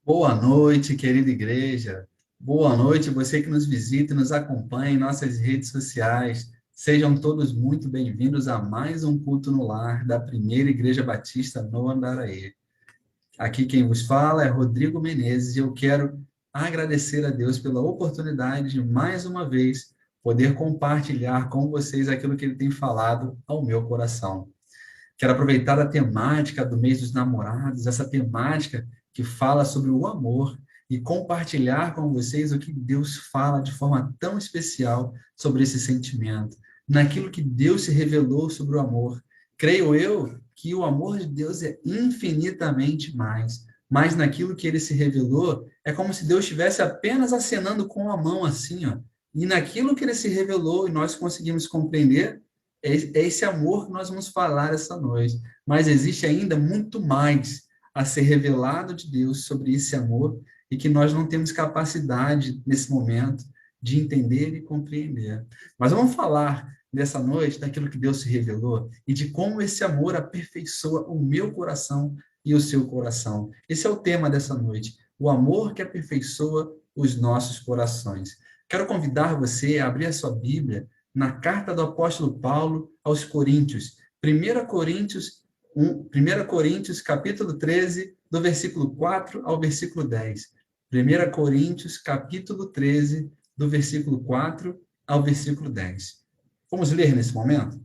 Boa noite, querida igreja. Boa noite, você que nos visita e nos acompanha em nossas redes sociais. Sejam todos muito bem-vindos a mais um culto no lar da Primeira Igreja Batista no Andaraí. Aqui quem vos fala é Rodrigo Menezes e eu quero agradecer a Deus pela oportunidade de mais uma vez poder compartilhar com vocês aquilo que ele tem falado ao meu coração. Quero aproveitar a temática do mês dos namorados, essa temática que fala sobre o amor, e compartilhar com vocês o que Deus fala de forma tão especial sobre esse sentimento, naquilo que Deus se revelou sobre o amor. Creio eu que o amor de Deus é infinitamente mais, mas naquilo que ele se revelou, é como se Deus estivesse apenas acenando com a mão assim, ó. E naquilo que ele se revelou e nós conseguimos compreender, é esse amor que nós vamos falar essa noite. Mas existe ainda muito mais a ser revelado de Deus sobre esse amor e que nós não temos capacidade, nesse momento, de entender e compreender. Mas vamos falar nessa noite daquilo que Deus se revelou e de como esse amor aperfeiçoa o meu coração e o seu coração. Esse é o tema dessa noite, o amor que aperfeiçoa os nossos corações. Quero convidar você a abrir a sua Bíblia na carta do apóstolo Paulo aos Coríntios, 1 Coríntios, 1 Coríntios, capítulo 13, do versículo 4 ao versículo 10. 1 Coríntios, capítulo 13, do versículo 4 ao versículo 10. Vamos ler nesse momento?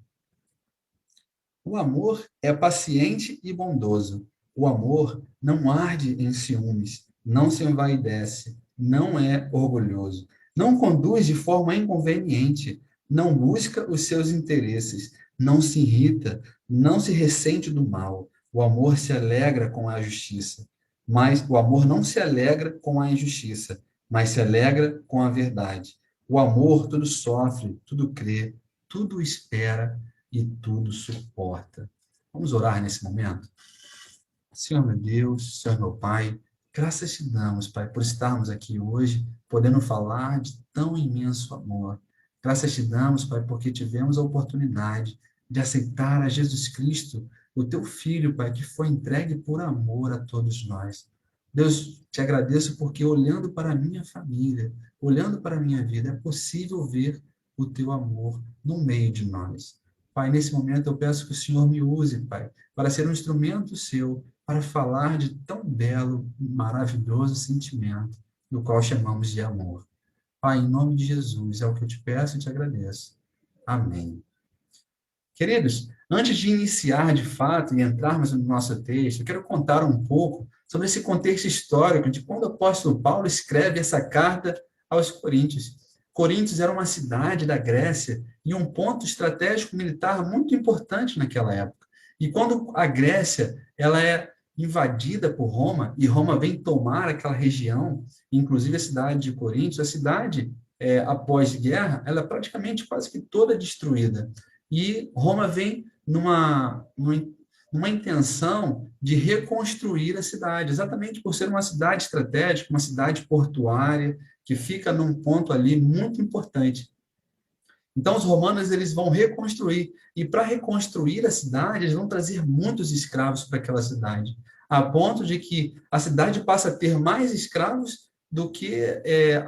O amor é paciente e bondoso. O amor não arde em ciúmes, não se envaidece, não é orgulhoso, não conduz de forma inconveniente, não busca os seus interesses, não se irrita, não se ressente do mal. O amor se alegra com a justiça, mas o amor não se alegra com a injustiça, mas se alegra com a verdade. O amor tudo sofre, tudo crê, tudo espera e tudo suporta. Vamos orar nesse momento? Senhor meu Deus, Senhor meu Pai, graças te damos, Pai, por estarmos aqui hoje, podendo falar de tão imenso amor. Graças te damos, Pai, porque tivemos a oportunidade de aceitar a Jesus Cristo, o teu Filho, Pai, que foi entregue por amor a todos nós. Deus, te agradeço porque olhando para a minha família, olhando para a minha vida, é possível ver o teu amor no meio de nós. Pai, nesse momento eu peço que o Senhor me use, Pai, para ser um instrumento seu, para falar de tão belo e maravilhoso sentimento, no qual chamamos de amor. Pai, em nome de Jesus, é o que eu te peço e te agradeço. Amém. Queridos, antes de iniciar de fato e entrarmos no nosso texto, eu quero contar um pouco sobre esse contexto histórico de quando o apóstolo Paulo escreve essa carta aos Coríntios. Coríntios era uma cidade da Grécia e um ponto estratégico militar muito importante naquela época. E quando a Grécia ela é invadida por Roma e Roma vem tomar aquela região, inclusive a cidade de Coríntios, a cidade após guerra, ela é praticamente quase que toda destruída. E Roma vem numa intenção de reconstruir a cidade, exatamente por ser uma cidade estratégica, uma cidade portuária, que fica num ponto ali muito importante. Então, os romanos eles vão reconstruir, e para reconstruir a cidade, eles vão trazer muitos escravos para aquela cidade, a ponto de que a cidade passa a ter mais escravos do que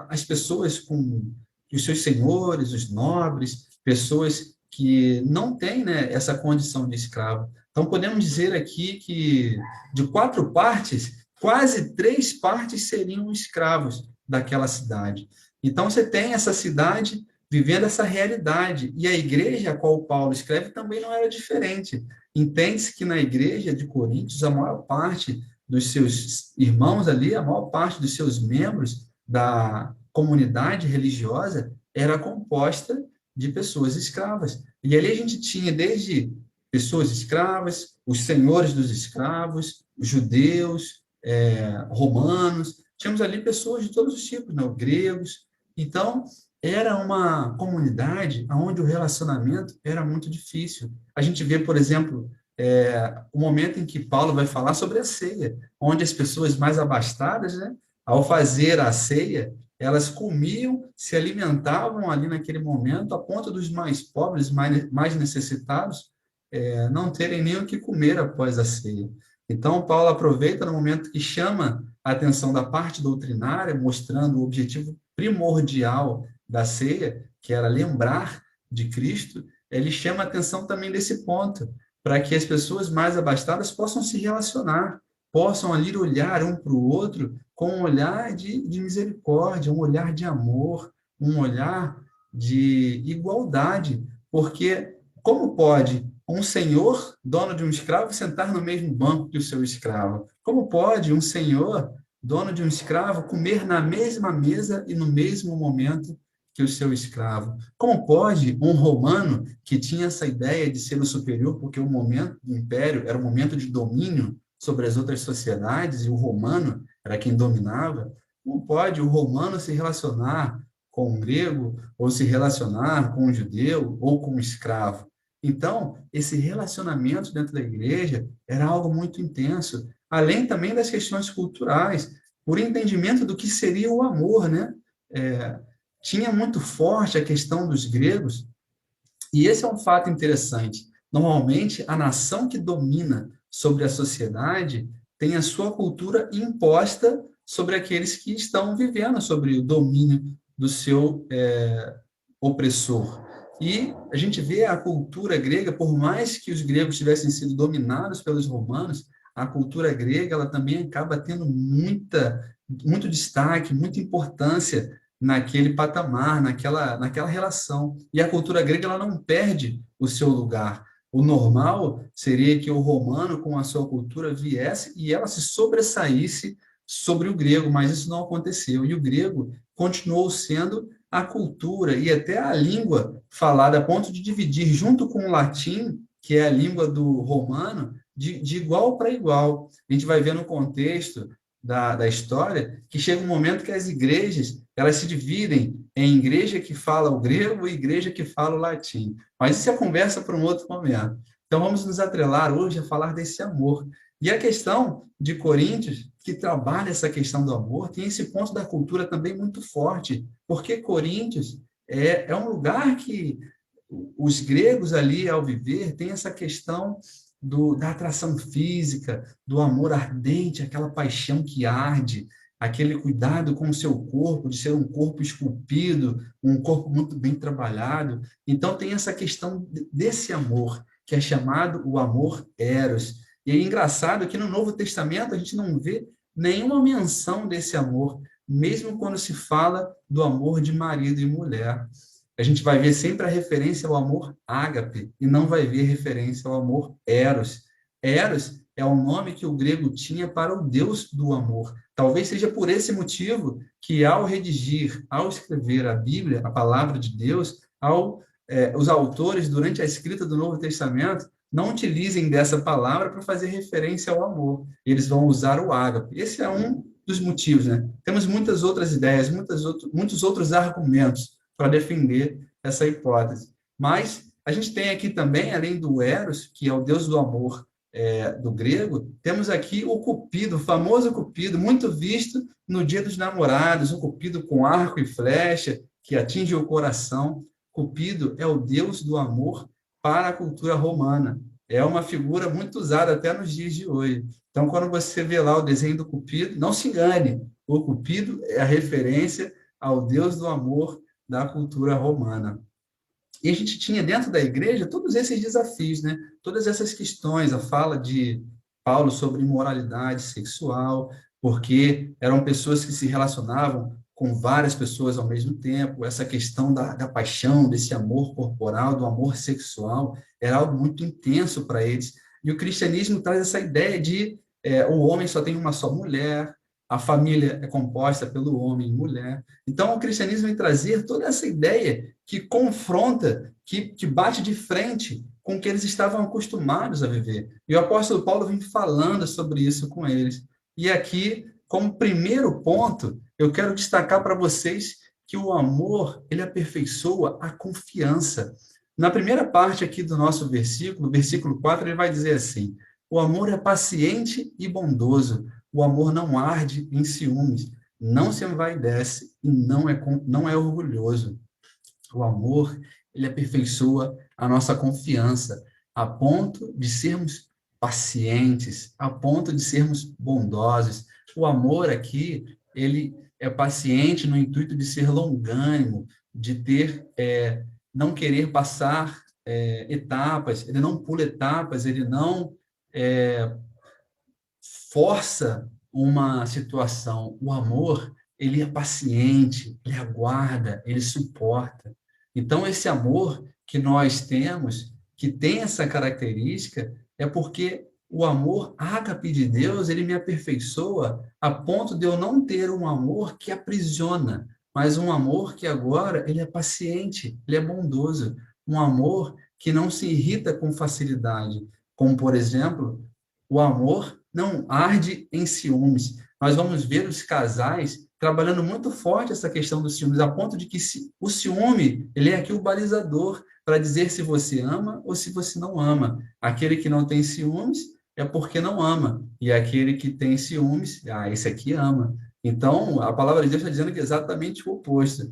as pessoas com os seus senhores, os nobres, pessoas que não têm, né, essa condição de escravo. Então, podemos dizer aqui que de 4 partes, quase 3 partes seriam escravos daquela cidade. Então, você tem essa cidade vivendo essa realidade. E a igreja a qual Paulo escreve também não era diferente. Entende-se que na igreja de Coríntios, a maior parte dos seus irmãos ali, a maior parte dos seus membros da comunidade religiosa era composta de pessoas escravas. E ali a gente tinha desde pessoas escravas, os senhores dos escravos, judeus, romanos, tínhamos ali pessoas de todos os tipos, né? Gregos. Então, era uma comunidade onde o relacionamento era muito difícil. A gente vê, por exemplo, o momento em que Paulo vai falar sobre a ceia, onde as pessoas mais abastadas, né, ao fazer a ceia, elas comiam, se alimentavam ali naquele momento, a ponto dos mais pobres, mais necessitados, não terem nem o que comer após a ceia. Então, Paulo aproveita no momento que chama a atenção da parte doutrinária, mostrando o objetivo primordial da ceia, que era lembrar de Cristo, ele chama a atenção também desse ponto, para que as pessoas mais abastadas possam se relacionar, possam ali olhar um para o outro com um olhar de misericórdia, um olhar de amor, um olhar de igualdade, porque como pode um senhor, dono de um escravo, sentar no mesmo banco que o seu escravo? Como pode um senhor, dono de um escravo, comer na mesma mesa e no mesmo momento que o seu escravo? Como pode um romano, que tinha essa ideia de ser o superior, porque o momento do império era um momento de domínio sobre as outras sociedades, e o romano era quem dominava, como pode o romano se relacionar com um grego, ou se relacionar com um judeu, ou com um escravo? Então, esse relacionamento dentro da igreja era algo muito intenso, além também das questões culturais, por entendimento do que seria o amor, né? É, tinha muito forte a questão dos gregos, e esse é um fato interessante. Normalmente, a nação que domina sobre a sociedade tem a sua cultura imposta sobre aqueles que estão vivendo sobre o domínio do seu opressor. E a gente vê a cultura grega, por mais que os gregos tivessem sido dominados pelos romanos, a cultura grega ela também acaba tendo muito destaque, muita importância naquele patamar, naquela relação. E a cultura grega ela não perde o seu lugar. O normal seria que o romano, com a sua cultura, viesse e ela se sobressaísse sobre o grego, mas isso não aconteceu. E o grego continuou sendo a cultura e até a língua falada, a ponto de dividir junto com o latim, que é a língua do romano, de igual para igual. A gente vai ver no contexto da história que chega um momento que as igrejas elas se dividem em igreja que fala o grego e igreja que fala o latim. Mas isso é conversa para um outro momento. Então vamos nos atrelar hoje a falar desse amor. E a questão de Coríntios, que trabalha essa questão do amor, tem esse ponto da cultura também muito forte, porque Coríntios é um lugar que os gregos ali, ao viver, tem essa questão da atração física, do amor ardente, aquela paixão que arde, aquele cuidado com o seu corpo, de ser um corpo esculpido, um corpo muito bem trabalhado. Então, tem essa questão desse amor, que é chamado o amor eros. E é engraçado que no Novo Testamento a gente não vê nenhuma menção desse amor, mesmo quando se fala do amor de marido e mulher. A gente vai ver sempre a referência ao amor ágape e não vai ver referência ao amor eros. Eros é o nome que o grego tinha para o Deus do amor. Talvez seja por esse motivo que, ao redigir, ao escrever a Bíblia, a palavra de Deus, os autores, durante a escrita do Novo Testamento, não utilizem dessa palavra para fazer referência ao amor. Eles vão usar o ágape. Esse é um dos motivos, né? Temos muitas outras ideias, muitos outros argumentos para defender essa hipótese. Mas a gente tem aqui também, além do Eros, que é o deus do amor do grego, temos aqui o Cupido, o famoso Cupido, muito visto no Dia dos Namorados, um Cupido com arco e flecha, que atinge o coração. Cupido é o deus do amor para a cultura romana. É uma figura muito usada até nos dias de hoje. Então, quando você vê lá o desenho do Cupido, não se engane, o Cupido é a referência ao deus do amor da cultura romana. E a gente tinha dentro da igreja todos esses desafios, né? Todas essas questões, a fala de Paulo sobre imoralidade sexual, porque eram pessoas que se relacionavam com várias pessoas ao mesmo tempo, essa questão da paixão, desse amor corporal, do amor sexual, era algo muito intenso para eles. E o cristianismo traz essa ideia de o homem só tem uma só mulher, a família é composta pelo homem e mulher. Então, o cristianismo vem trazer toda essa ideia que confronta, que bate de frente com o que eles estavam acostumados a viver. E o apóstolo Paulo vem falando sobre isso com eles. E aqui, como primeiro ponto, eu quero destacar para vocês que o amor, ele aperfeiçoa a confiança. Na primeira parte aqui do nosso versículo, versículo 4, ele vai dizer assim: o amor é paciente e bondoso, o amor não arde em ciúmes, não se envaidece e não é orgulhoso. O amor, ele aperfeiçoa a nossa confiança, a ponto de sermos pacientes, a ponto de sermos bondosos. O amor aqui, ele é paciente no intuito de ser longânimo, de ter, não querer passar etapas, ele não pula etapas, ele não é, força uma situação. O amor, ele é paciente, ele aguarda, ele suporta. Então, esse amor que nós temos, que tem essa característica, é porque o amor ágape de Deus, ele me aperfeiçoa a ponto de eu não ter um amor que aprisiona, mas um amor que agora ele é paciente, ele é bondoso, um amor que não se irrita com facilidade, como por exemplo, o amor não arde em ciúmes. Nós vamos ver os casais trabalhando muito forte essa questão dos ciúmes, a ponto de que o ciúme, ele é aqui o balizador para dizer se você ama ou se você não ama. Aquele que não tem ciúmes é porque não ama, e aquele que tem ciúmes, esse aqui ama. Então, a palavra de Deus está dizendo que é exatamente o oposto.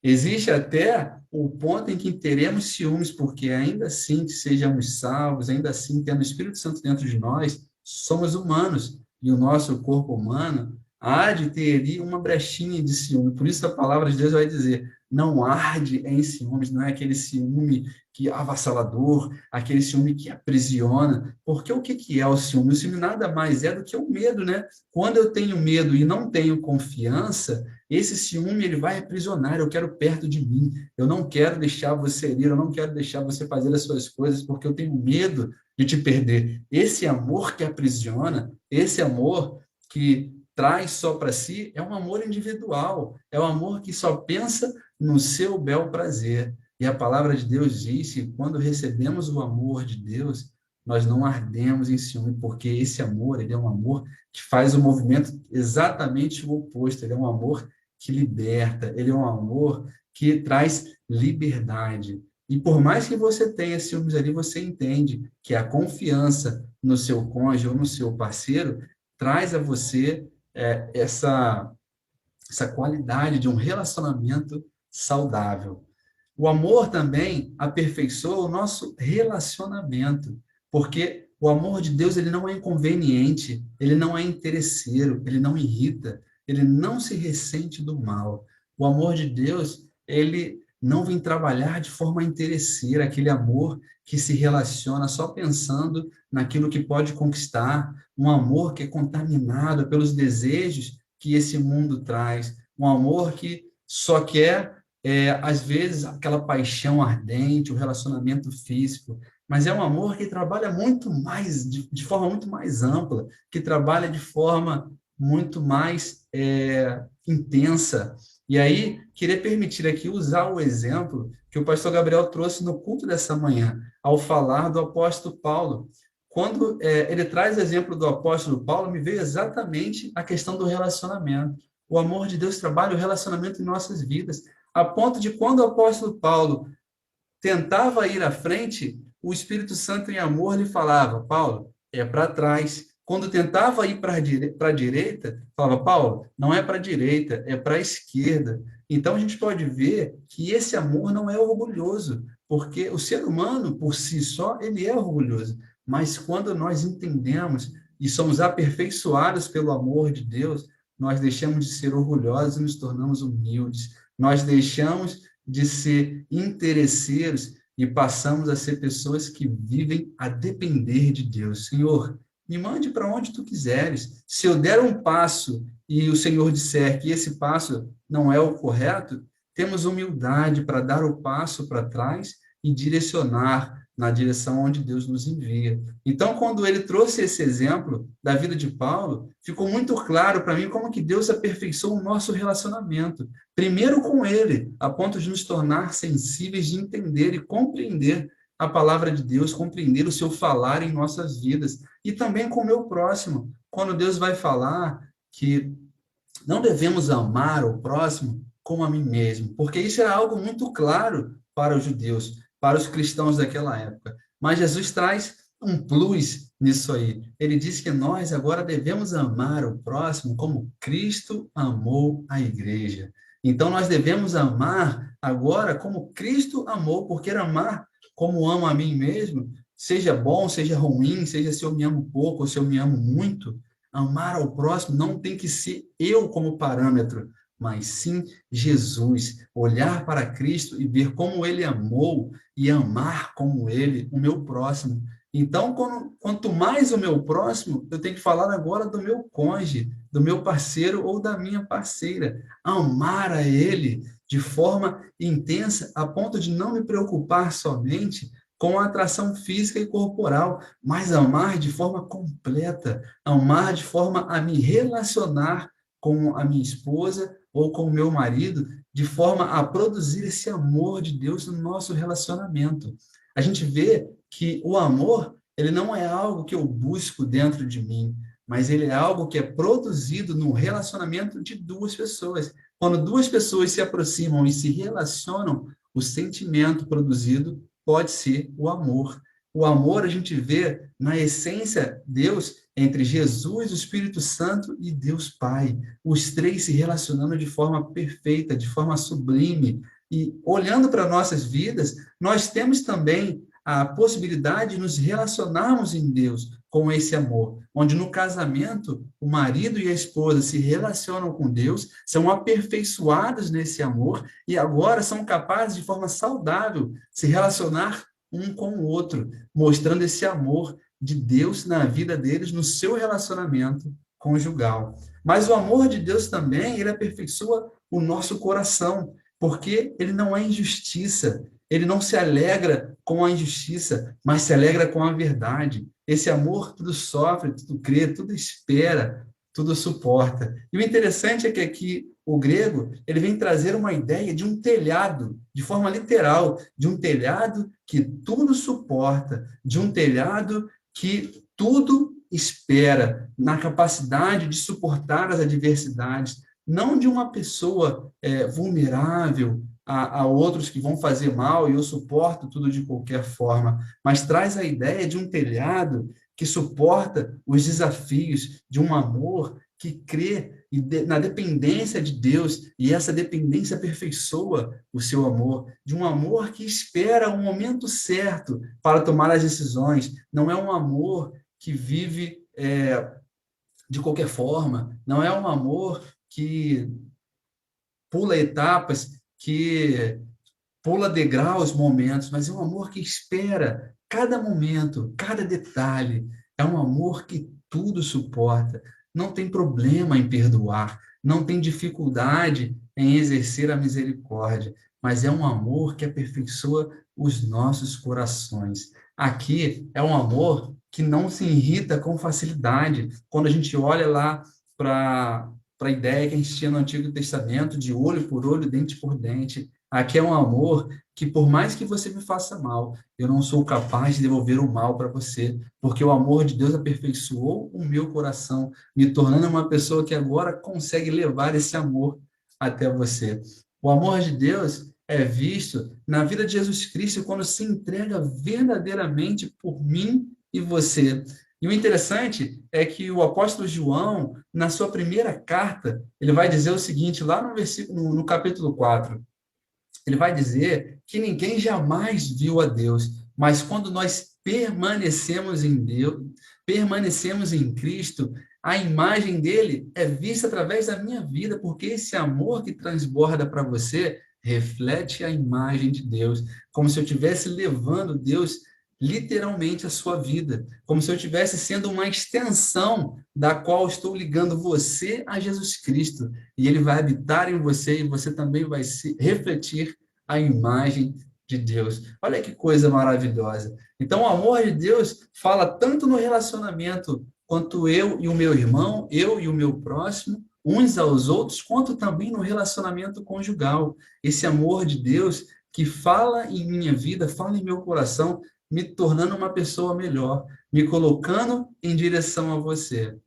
Existe até o ponto em que teremos ciúmes, porque ainda assim que sejamos salvos, ainda assim tendo o Espírito Santo dentro de nós, somos humanos, e o nosso corpo humano há de ter ali uma brechinha de ciúme. Por isso a palavra de Deus vai dizer, não arde em ciúmes, não é aquele ciúme que é avassalador, aquele ciúme que aprisiona, porque o que é o ciúme? O ciúme nada mais é do que o medo, né? Quando eu tenho medo e não tenho confiança, esse ciúme, ele vai aprisionar, eu quero perto de mim, eu não quero deixar você ir, eu não quero deixar você fazer as suas coisas, porque eu tenho medo de te perder. Esse amor que aprisiona, esse amor que traz só para si, é um amor individual, é um amor que só pensa no seu bel prazer. E a palavra de Deus diz que quando recebemos o amor de Deus, nós não ardemos em ciúme, porque esse amor, ele é um amor que faz o movimento exatamente o oposto, ele é um amor que liberta, ele é um amor que traz liberdade. E por mais que você tenha ciúmes ali, você entende que a confiança no seu cônjuge ou no seu parceiro traz a você essa qualidade de um relacionamento saudável. O amor também aperfeiçoa o nosso relacionamento, porque o amor de Deus ele não é inconveniente, ele não é interesseiro, ele não irrita, ele não se ressente do mal. O amor de Deus, ele não vem trabalhar de forma interesseira, aquele amor que se relaciona só pensando naquilo que pode conquistar, um amor que é contaminado pelos desejos que esse mundo traz, um amor que só quer às vezes, aquela paixão ardente, o relacionamento físico, mas é um amor que trabalha muito mais, de forma muito mais ampla, que trabalha de forma muito mais intensa. E aí, queria permitir aqui usar o exemplo que o pastor Gabriel trouxe no culto dessa manhã, ao falar do apóstolo Paulo. Quando ele traz o exemplo do apóstolo Paulo, me veio exatamente a questão do relacionamento. O amor de Deus trabalha o relacionamento em nossas vidas a ponto de quando o apóstolo Paulo tentava ir à frente, o Espírito Santo em amor lhe falava, Paulo, é para trás. Quando tentava ir para a direita, falava, Paulo, não é para a direita, é para a esquerda. Então a gente pode ver que esse amor não é orgulhoso, porque o ser humano, por si só, ele é orgulhoso. Mas quando nós entendemos e somos aperfeiçoados pelo amor de Deus, nós deixamos de ser orgulhosos e nos tornamos humildes. Nós deixamos de ser interesseiros e passamos a ser pessoas que vivem a depender de Deus. Senhor, me mande para onde tu quiseres. Se eu der um passo e o Senhor disser que esse passo não é o correto, temos humildade para dar o passo para trás e direcionar na direção onde Deus nos envia. Então, quando ele trouxe esse exemplo da vida de Paulo, ficou muito claro para mim como que Deus aperfeiçoou o nosso relacionamento. Primeiro com ele, a ponto de nos tornar sensíveis de entender e compreender a palavra de Deus, compreender o seu falar em nossas vidas. E também com o meu próximo. Quando Deus vai falar que não devemos amar o próximo como a mim mesmo, porque isso era algo muito claro para os judeus, para os cristãos daquela época. Mas Jesus traz um plus nisso aí. Ele diz que nós agora devemos amar o próximo como Cristo amou a igreja. Então nós devemos amar agora como Cristo amou, porque amar como amo a mim mesmo seja bom, seja ruim, seja se eu me amo pouco ou se eu me amo muito, amar ao próximo não tem que ser eu como parâmetro, mas sim Jesus. Olhar para Cristo e ver como ele amou e amar como ele, o meu próximo. Então, quanto mais o meu próximo, eu tenho que falar agora do meu cônjuge, do meu parceiro ou da minha parceira. Amar a ele de forma intensa, a ponto de não me preocupar somente com a atração física e corporal, mas amar de forma completa, amar de forma a me relacionar com a minha esposa ou com o meu marido, de forma a produzir esse amor de Deus no nosso relacionamento. A gente vê que o amor, ele não é algo que eu busco dentro de mim, mas ele é algo que é produzido no relacionamento de duas pessoas. Quando duas pessoas se aproximam e se relacionam, o sentimento produzido pode ser o amor. O amor a gente vê na essência Deus entre Jesus, o Espírito Santo e Deus Pai. Os três se relacionando de forma perfeita, de forma sublime. E olhando para nossas vidas, nós temos também a possibilidade de nos relacionarmos em Deus com esse amor, onde no casamento o marido e a esposa se relacionam com Deus, são aperfeiçoados nesse amor e agora são capazes de forma saudável se relacionar um com o outro, mostrando esse amor de Deus na vida deles, no seu relacionamento conjugal. Mas o amor de Deus também, ele aperfeiçoa o nosso coração, porque ele não é injustiça, ele não se alegra com a injustiça, mas se alegra com a verdade. Esse amor tudo sofre, tudo crê, tudo espera, tudo suporta. E o interessante é que aqui o grego, ele vem trazer uma ideia de um telhado, de forma literal, de um telhado que tudo suporta, de um telhado que tudo espera, na capacidade de suportar as adversidades, não de uma pessoa vulnerável a outros que vão fazer mal e eu suporto tudo de qualquer forma, mas traz a ideia de um telhado que suporta os desafios de um amor que crê na dependência de Deus, e essa dependência aperfeiçoa o seu amor, de um amor que espera o momento certo para tomar as decisões, não é um amor que vive de qualquer forma, não é um amor que pula etapas, que pula degraus, momentos, mas é um amor que espera cada momento, cada detalhe. É um amor que tudo suporta. Não tem problema em perdoar, não tem dificuldade em exercer a misericórdia, mas é um amor que aperfeiçoa os nossos corações. Aqui é um amor que não se irrita com facilidade. Quando a gente olha lá para a ideia que a gente tinha no Antigo Testamento, de olho por olho, dente por dente, aqui é um amor que, por mais que você me faça mal, eu não sou capaz de devolver o mal para você, porque o amor de Deus aperfeiçoou o meu coração, me tornando uma pessoa que agora consegue levar esse amor até você. O amor de Deus é visto na vida de Jesus Cristo quando se entrega verdadeiramente por mim e você. E o interessante é que o apóstolo João, na sua primeira carta, ele vai dizer o seguinte, lá no versículo, no capítulo 4, ele vai dizer que ninguém jamais viu a Deus, mas quando nós permanecemos em Deus, permanecemos em Cristo, a imagem dele é vista através da minha vida, porque esse amor que transborda para você reflete a imagem de Deus, como se eu estivesse levando Deus literalmente a sua vida, como se eu estivesse sendo uma extensão da qual estou ligando você a Jesus Cristo, e ele vai habitar em você e você também vai se refletir a imagem de Deus. Olha que coisa maravilhosa. Então, o amor de Deus fala tanto no relacionamento quanto eu e o meu irmão, eu e o meu próximo, uns aos outros, quanto também no relacionamento conjugal. Esse amor de Deus que fala em minha vida, fala em meu coração, me tornando uma pessoa melhor, me colocando em direção a você.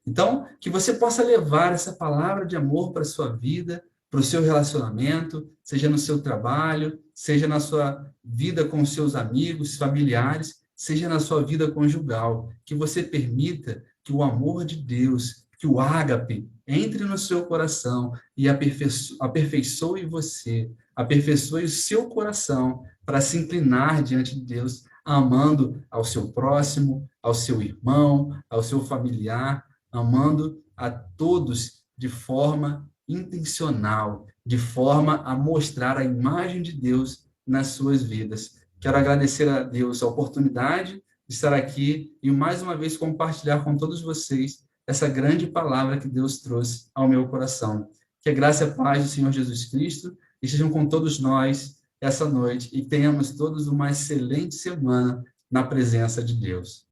Então, que você possa levar essa palavra de amor para a sua vida, para o seu relacionamento, seja no seu trabalho, seja na sua vida com seus amigos, familiares, seja na sua vida conjugal. Que você permita que o amor de Deus, que o ágape, entre no seu coração e aperfeiçoe você, aperfeiçoe o seu coração para se inclinar diante de Deus amando ao seu próximo, ao seu irmão, ao seu familiar, amando a todos de forma intencional, de forma a mostrar a imagem de Deus nas suas vidas. Quero agradecer a Deus a oportunidade de estar aqui e mais uma vez compartilhar com todos vocês essa grande palavra que Deus trouxe ao meu coração. Que a graça e a paz do Senhor Jesus Cristo estejam com todos nós essa noite e tenhamos todos uma excelente semana na presença de Deus.